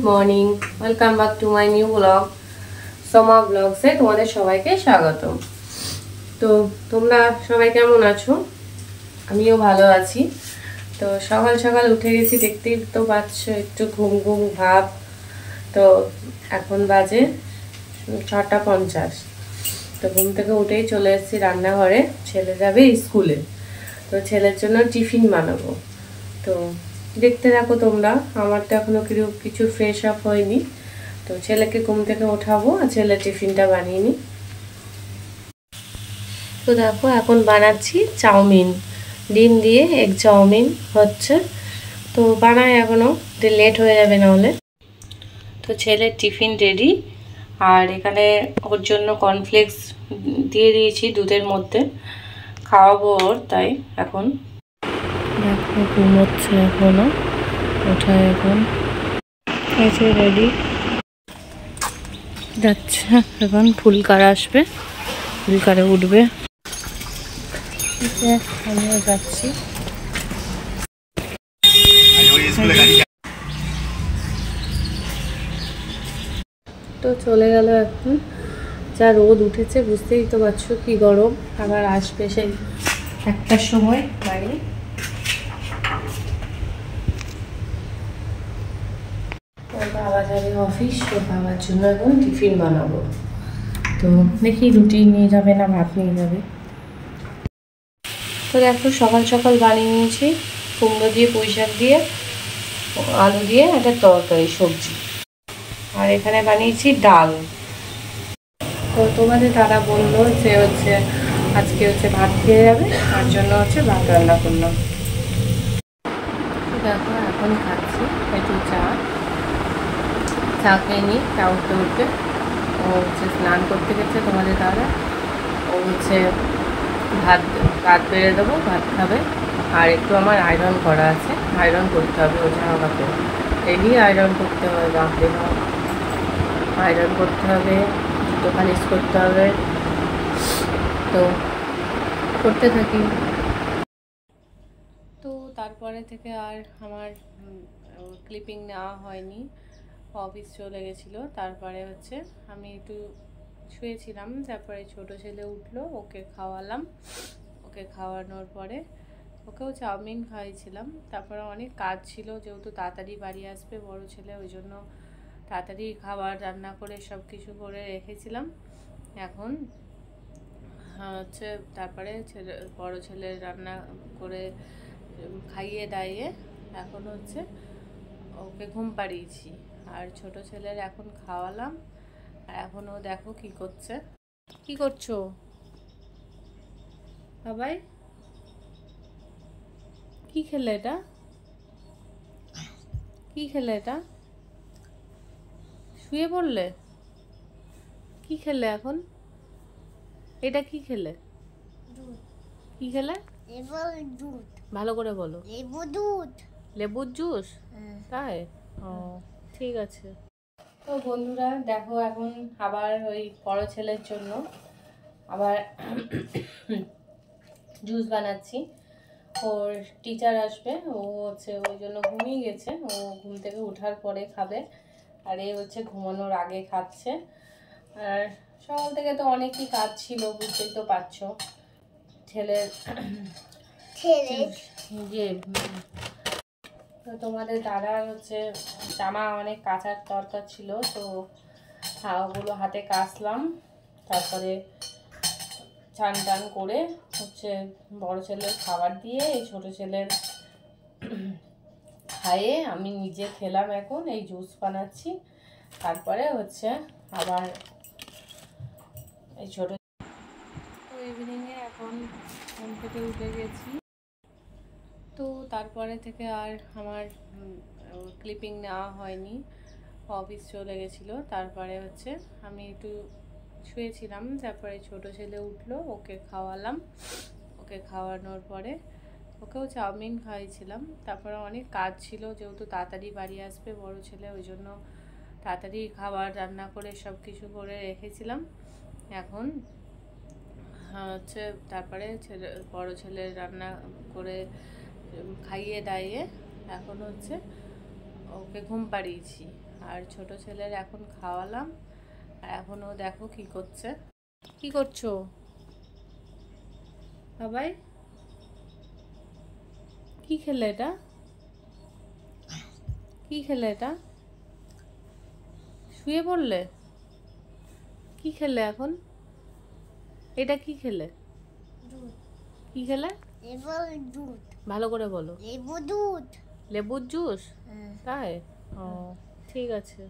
Morning, welcome back to my new blog. Soma ব্লগসে তোমাদের সবাইকে স্বাগত। তো তোমরা সবাই কেমন আছো? আমিও ভালো আছি। তো সকাল সকাল উঠে গেছি, দেখতেই তো পাচ্ছ, একটু ঘুম ঘুম ভাব। তো এখন বাজে 6:50। তো ঘুম থেকে উঠেই চলে এসেছি রান্নাঘরে। ছেলে যাবে স্কুলে, তো ছেলের জন্য টিফিন বানাবো। তো দেখতে থাকো তোমরা। আমার তো এখনো কিছু ফ্রেশ আপ হয়নি। তো ছেলেকে ঘুম থেকে ওঠাবো আর ছেলের টিফিনটা বানিয়ে নিই। তো দেখো এখন বানাচ্ছি চাউমিন, ডিম দিয়ে এগ চাউমিন হচ্ছে। তো বানাই এখনো, লেট হয়ে যাবে নাহলে। তো ছেলের টিফিন রেডি, আর এখানে ওর জন্য কর্নফ্লেক্স দিয়ে দিয়েছি দুধের মধ্যে, খাওয়াবো ওর। তাই এখন দেখো ঘুমোচ্ছে এখনো, ওঠায় এখন এসে রেডি যাচ্ছে। এখন ফুলকার আসবে, ফুলকারে উঠবে। আমিও যাচ্ছি। তো চলে গেল এখন। যা রোদ উঠেছে বুঝতেই তো পারছো কি গরম। আবার আসবে সেই 1টার সময় বাড়ি। বাবা যাবে অফিস, তো বাবার জন্য এখন টিফিন বানাবো। তো দেখি রুটি নিয়ে যাবে না ভাত নিয়ে যাবে। তো দেখো সকাল সকাল বানিয়ে নিয়েছি কুমড়ো দিয়ে, পুঁই শাক দিয়ে, আলু দিয়ে একটা তরকারি সবজি। আর এখানে বানিয়েছি ডাল। তো তোমাদের দাদা বললো যে আজকে ভাত খেয়ে যাবে, তার জন্য ভাত রান্না করলাম। দেখো এখন খাচ্ছি একটু চা খেয়ে নিই। চা উঠতে উঠতে ও স্নান করতে গেছে তোমাদের দাদা। ও ভাত বেড়ে দেবো, ভাত খাবে। আর একটু আমার আয়রন করা আছে, আয়রন করতে হবে। ও জামা কাপড় ডেলি আয়রন করতে হবে, বাপরে বাপ। আয়রন করতে হবে, জুতো পালিশ করতে হবে, তো করতে থাকি। তো তারপরে থেকে আর আমার ক্লিপিং নেওয়া হয়নি, অফিস চলে গেছিলো। তারপরে আমি একটু শুয়েছিলাম। তারপরে ছোট ছেলে উঠলো, ওকে খাওয়ালাম। ওকে খাওয়ানোর পরে ওকেও চাউমিন খাইয়েছিলাম। তারপরে অনেক কাজ ছিল, যেহেতু তাড়াতাড়ি বাড়ি আসবে বড় ছেলে, ওই জন্য তাড়াতাড়ি খাবার রান্না করে সব কিছু করে রেখেছিলাম। এখন তারপরে বড় ছেলে রান্না করে খাইয়ে দাইয়ে এখন ওকে ঘুম পাড়িয়েছি। আর ছোট ছেলের এখন খাওয়ালাম। আর এখন ও দেখো কি করছে। কি করছো বাবাই? কি খেলে এটা? কি খেলে এটা? শুয়ে পড়লে? কি খেলে এখন? এটা কি খেলে? কি খেলে? লেবুর দুধ। ভালো করে বলো। লেবুর দুধ। লেবুর জুস? তাই? ও ঠিক আছে। তো বন্ধুরা দেখো এখন আবার ওই বড় ছেলের জন্য আবার জুস বানাচ্ছি। ওর টিচার আসবে, ও ওই জন্য ঘুমিয়ে গেছে। ও ঘুম থেকে ওঠার পরে খাবে, আর এ ঘুমানোর আগে খাচ্ছে। আর সকাল থেকে তো অনেকই কাজ ছিল, বুঝতেই তো পারছো। ছেলের তো তোমাদের দাদার জামা অনেক কাচার দরকার ছিল, তো ওগুলো হাতে কাচলাম। তারপরে চান টান করে বড় ছেলের খাবার দিয়ে এই ছোট ছেলের খাইয়ে আমি নিজে খেলাম। এখন এই জুস বানাচ্ছি। তারপরে আবার এই ছোট ইভিনিংয়ে এখন ঘুম থেকে উঠে গেছি। তো তারপরে থেকে আর আমার ক্লিপিং নেওয়া হয়নি, অফিস চলে গেছিলো। তারপরে আমি একটু শুয়েছিলাম। তারপরে ছোট ছেলে উঠলো, ওকে খাওয়ালাম। ওকে খাওয়ানোর পরে ওকেও চাউমিন খাইয়েছিলাম। তারপরে অনেক কাজ ছিল, যেহেতু তাড়াতাড়ি বাড়ি আসবে বড় ছেলে, ওই জন্য তাড়াতাড়ি খাবার রান্না করে সব কিছু করে রেখেছিলাম। এখন তারপরে বড় ছেলের রান্না করে খাইয়ে দাইয়ে এখন ওকে ঘুম পাড়িয়েছি। আর ছোট ছেলের এখন খাওয়ালাম, আর এখনও দেখো কি করছে। কি করছো বাবাই? কি খেলে এটা? কি খেলে এটা? শুয়ে পড়লে? কি খেলে এখন? এটা কি খেলে? কি খেলে? ভালো করে বলো। লেবুর জুস? তাই? ও ঠিক আছে।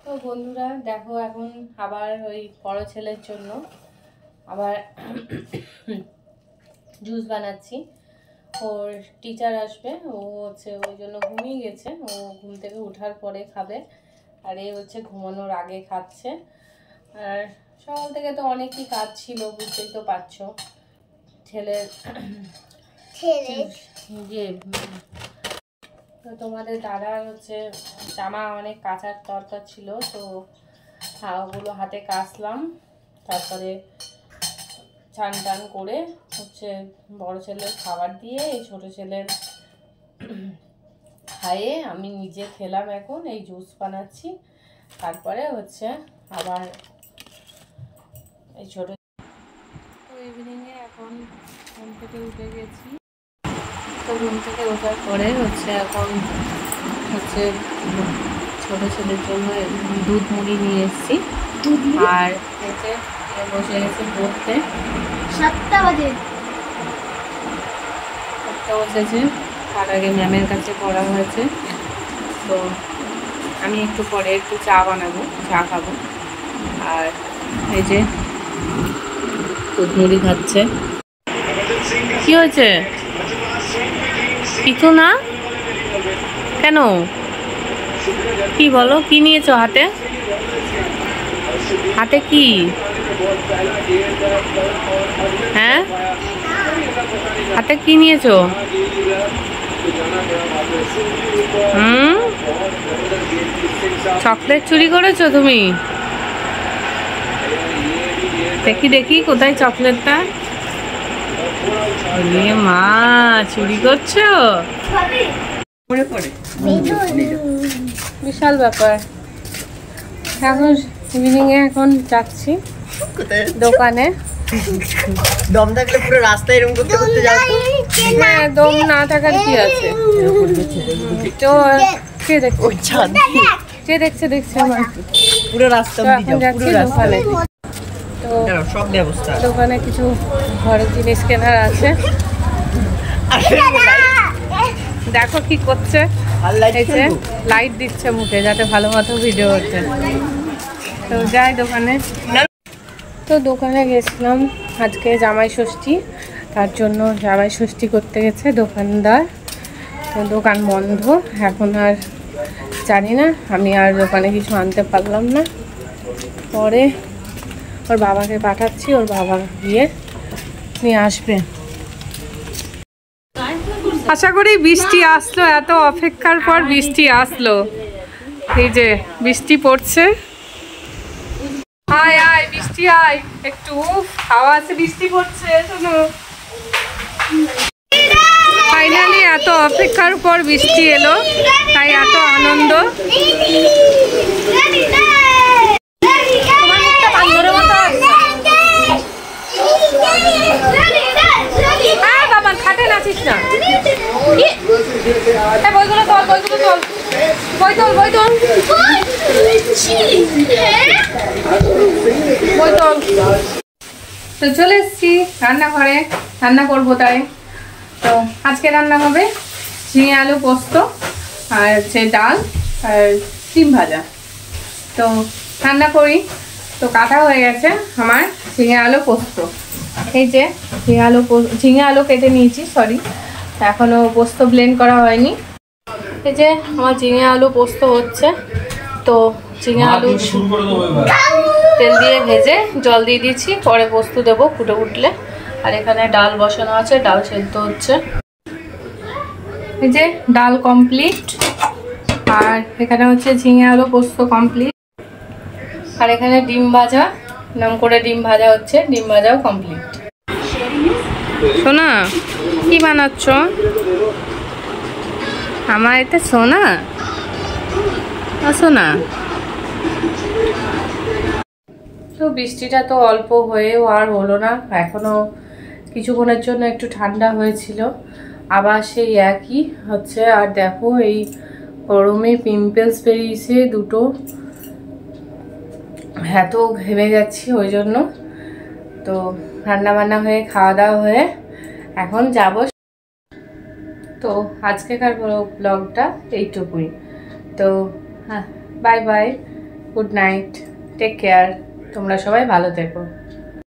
তো বন্ধুরা দেখো, এখন আবার ওই বড় ছেলের জন্য আবার জুস বানাচ্ছি। ওর টিচার আসবে, ও হচ্ছে ওই জন্য ঘুমিয়ে গেছে, ও ঘুম থেকে ওঠার পরে খাবে। আর এ হচ্ছে ঘুমানোর আগে খাচ্ছে। আর সকাল থেকে তো অনেকই কাজ ছিল, বুঝতেই তো পারছো। ছেলের যে তো তোমাদের দাদার হচ্ছে জামা অনেক কাচার দরকার ছিল, তো ওগুলো হাতে কাচলাম। তারপরে চান টান করে হচ্ছে বড় ছেলের খাবার দিয়ে এই ছোট ছেলের খাইয়ে আমি নিজে খেলাম। এখন এই জুস বানাচ্ছি, তারপরে হচ্ছে আবার এই ছোট। তো ইভিনিংয়ে এখন ঘুম থেকে উঠে গেছি। তো ঘুম থেকে ওঠার পরে হচ্ছে এখন হচ্ছে ছোট ছেলের জন্য দুধ মুড়ি নিয়ে এসেছি। আর হচ্ছে বসে গেছে পড়তে। 7টা বাজে বসেছে। তার আগে ম্যামের কাছে পড়া হয়েছে। তো আমি একটু পরে একটু চা বানাবো, চা খাবো। আর এই যে দুধ মুড়ি খাচ্ছে। কি হয়েছে? কিছু না? কেন? কি বলো, কি নিয়েছো হাতে? হাতে কি? হ্যাঁ, হাতে কি নিয়েছো? চকলেট চুরি করেছো তুমি? দেখি দেখি কোথায় চকলেটটা। মা, চুরি করছো? বিশাল ব্যাপার। এখন ইভিনিংয়ে এখন যাচ্ছি দোকানে। দম থাকলে পুরো রাস্তায় এরকম করতে করতে যাও। হ্যাঁ, দম না থাকার কি আছে? তো কে দেখছে? কে দেখছে? দেখছে আমার পুরো রাস্তা যাচ্ছি দোকানে। তো সব ব্যবস্থা, দোকানে কিছু ঘরের জিনিস কেনার আছে। দেখো কি করছে, লাইট দিচ্ছে মুখে যাতে ভালো মতো ভিডিও ওঠে। তো যাই দোকানে। তো দোকানে গেছিলাম আজকে জামাই ষষ্ঠী, তার জন্য জামাই ষষ্ঠী করতে গেছে দোকানদার। তো দোকান বন্ধ এখন। আর জানি না, আমি আর দোকানে কিছু আনতে পারলাম না। পরে ওর বাবাকে পাঠাচ্ছি, ওর বাবা গিয়ে নিয়ে আসবে। আশা করি বৃষ্টি আসলো, এত অপেক্ষার পর বৃষ্টি আসলো। এই যে বৃষ্টি পড়ছে। আয় আয় বৃষ্টি আয়, একটু হাওয়া আছে, বৃষ্টি পড়ছে। শোনো, ফাইনালি এত অপেক্ষার পর বৃষ্টি এলো, তাই এত আনন্দ। বাবা খাটে নাচিস না। বইগুলো চল, বইগুলো চল, বই তোল, বই তোল, বই তোল। তো চলে এসছি রান্নাঘরে, রান্না করবো তাই। তো আজকে রান্না হবে ঝিঙে আলু পোস্ত, আর হচ্ছে ডাল, আর ডিম ভাজা। তো রান্না করি। তো কাটা হয়ে গেছে আমার ঝিঙে আলু পোস্ত। এই যে ঝিঙে আলু কেটে নিয়েছি, সরি, এখনও পোস্ত ব্লেন্ড করা হয়নি। এই যে আমার ঝিঙে আলু পোস্ত হচ্ছে। তো ঝিঙে আলু তেল দিয়ে ভেজে জল দিয়ে দিচ্ছি, পরে পোস্ত দেবো ফুটে উঠলে। আর এখানে ডাল বসানো আছে, ডাল সেদ্ধ হচ্ছে। এই যে ডাল কমপ্লিট, আর এখানে হচ্ছে ঝিঙে আলু পোস্ত কমপ্লিট। আর এখানে ডিম ভাজা, নাম করে ডিম ভাজা হচ্ছে, ডিম ভাজাও কমপ্লিট। সোনা কি বানাচ্ছ আমার? এতে সোনা আসো না। তো বৃষ্টিটা তো অল্প হয়েও আর হলো না, এখনো কিছুক্ষণের জন্য একটু ঠান্ডা হয়েছিল, আবার সেই একই হচ্ছে। আর দেখো এই গরমে পিম্পলস বেরিয়েছে দুটো, এত ঘেমে যাচ্ছি ওই জন্য। তো রান্না বান্না হয়ে খাওয়া দাওয়া হয়ে এখন যাব। তো আজকেকার ব্লগটা এইটুকুই। তো bye bye, good night, take care, তোমরা সবাই ভালো থেকো।